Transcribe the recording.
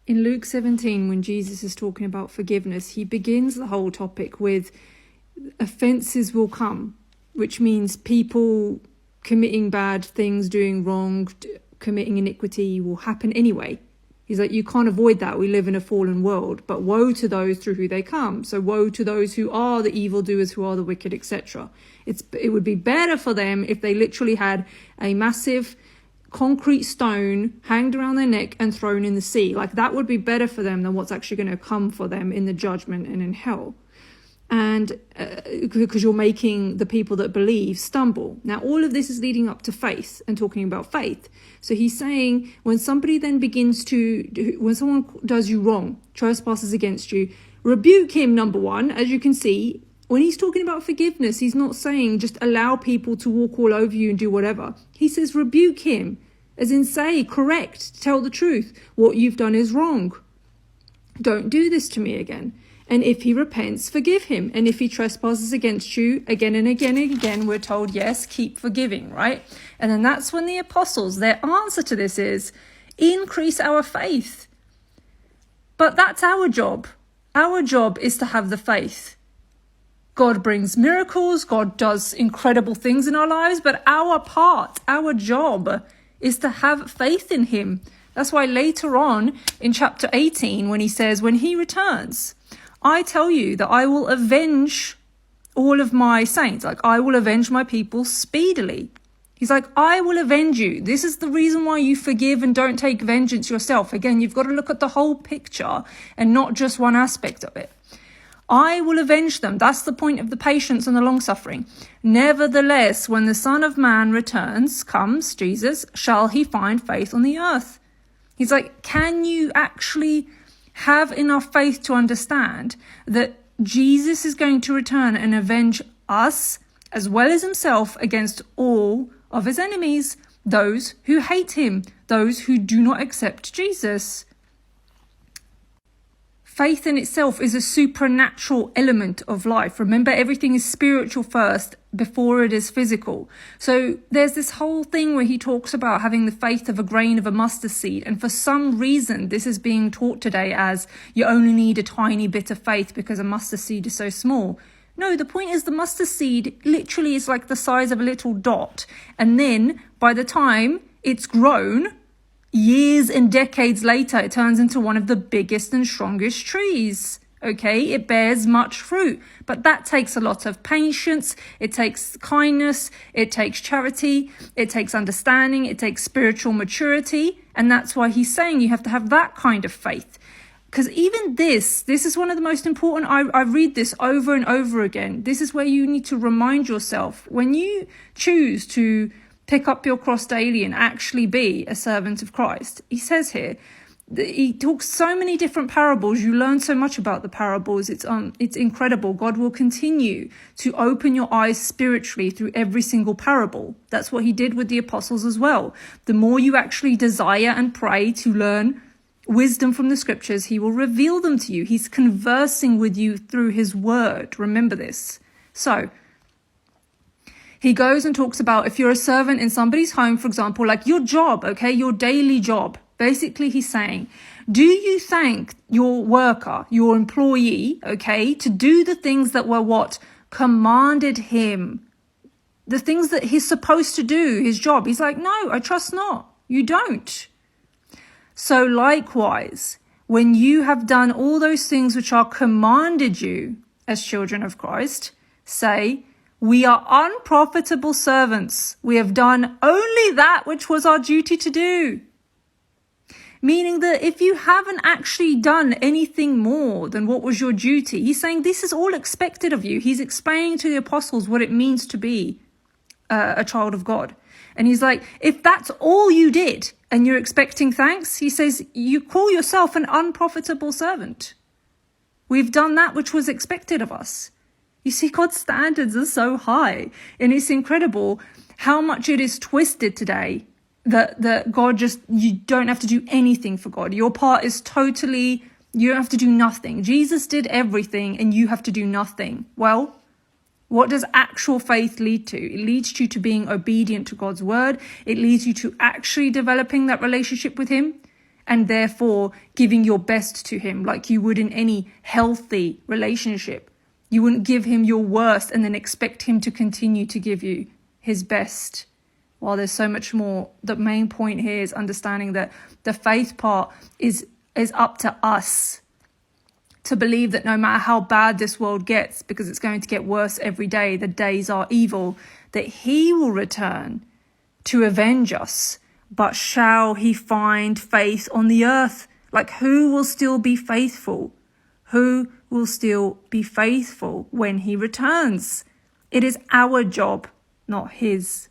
In Luke 17, when Jesus is talking about forgiveness, he begins the whole topic with offences will come, which means people committing bad things, doing wrong, committing iniquity will happen anyway. He's like, you can't avoid that. We live in a fallen world, but woe to those through who they come. So woe to those who are the evildoers, who are the wicked, etc. It would be better for them if they literally had a massive concrete stone hanged around their neck and thrown in the sea. Like, that would be better for them than what's actually going to come for them in the judgment and in hell. And because you're making the people that believe stumble. Now, all of this is leading up to faith and talking about faith. So he's saying when somebody then when someone does you wrong, trespasses against you, rebuke him, number one. As you can see, when he's talking about forgiveness, he's not saying just allow people to walk all over you and do whatever. He says rebuke him, as in say, correct, tell the truth. What you've done is wrong. Don't do this to me again. And if he repents, forgive him. And if he trespasses against you again and again and again, we're told, yes, keep forgiving, right? And then that's when the apostles, their answer to this is increase our faith. But that's our job. Our job is to have the faith. God brings miracles. God does incredible things in our lives. But our part, our job is to have faith in him. That's why later on in chapter 18, when he says, when he returns, I tell you that I will avenge all of my saints. Like, I will avenge my people speedily. He's like, I will avenge you. This is the reason why you forgive and don't take vengeance yourself. Again, you've got to look at the whole picture and not just one aspect of it. I will avenge them. That's the point of the patience and the long suffering. Nevertheless, when the Son of Man comes, Jesus, shall he find faith on the earth? He's like, can you actually have enough faith to understand that Jesus is going to return and avenge us as well as himself against all of his enemies, those who hate him, those who do not accept Jesus? Faith in itself is a supernatural element of life. Remember, everything is spiritual first before it is physical. So there's this whole thing where he talks about having the faith of a grain of a mustard seed. And for some reason, this is being taught today as you only need a tiny bit of faith because a mustard seed is so small. No, the point is the mustard seed literally is like the size of a little dot. And then by the time it's grown, years and decades later, it turns into one of the biggest and strongest trees. Okay, it bears much fruit, but that takes a lot of patience. It takes kindness. It takes charity. It takes understanding. It takes spiritual maturity. And that's why he's saying you have to have that kind of faith. Because even this is one of the most important. I read this over and over again. This is where you need to remind yourself when you choose to pick up your cross daily and actually be a servant of Christ. He says here, he talks so many different parables. You learn so much about the parables. It's incredible. God will continue to open your eyes spiritually through every single parable. That's what he did with the apostles as well. The more you actually desire and pray to learn wisdom from the scriptures, he will reveal them to you. He's conversing with you through his word. Remember this. So he goes and talks about if you're a servant in somebody's home, for example, like your job, okay, your daily job. Basically, he's saying, do you thank your worker, your employee, okay, to do the things that were what? Commanded him. The things that he's supposed to do, his job. He's like, no, I trust not. You don't. So likewise, when you have done all those things which are commanded you as children of Christ, say, we are unprofitable servants. We have done only that which was our duty to do. Meaning that if you haven't actually done anything more than what was your duty, he's saying this is all expected of you. He's explaining to the apostles what it means to be a child of God. And he's like, if that's all you did and you're expecting thanks, he says, you call yourself an unprofitable servant. We've done that which was expected of us. You see, God's standards are so high, and it's incredible how much it is twisted today that God you don't have to do anything for God. Your part is totally, you don't have to do nothing. Jesus did everything and you have to do nothing. Well, what does actual faith lead to? It leads you to being obedient to God's word. It leads you to actually developing that relationship with him. and therefore giving your best to him like you would in any healthy relationship. You wouldn't give him your worst and then expect him to continue to give you his best. While there's so much more, the main point here is understanding that the faith part is up to us to believe that no matter how bad this world gets, because it's going to get worse every day, the days are evil, that he will return to avenge us. But shall he find faith on the earth? Like, who will still be faithful? Who will still be faithful when he returns? It is our job, not his.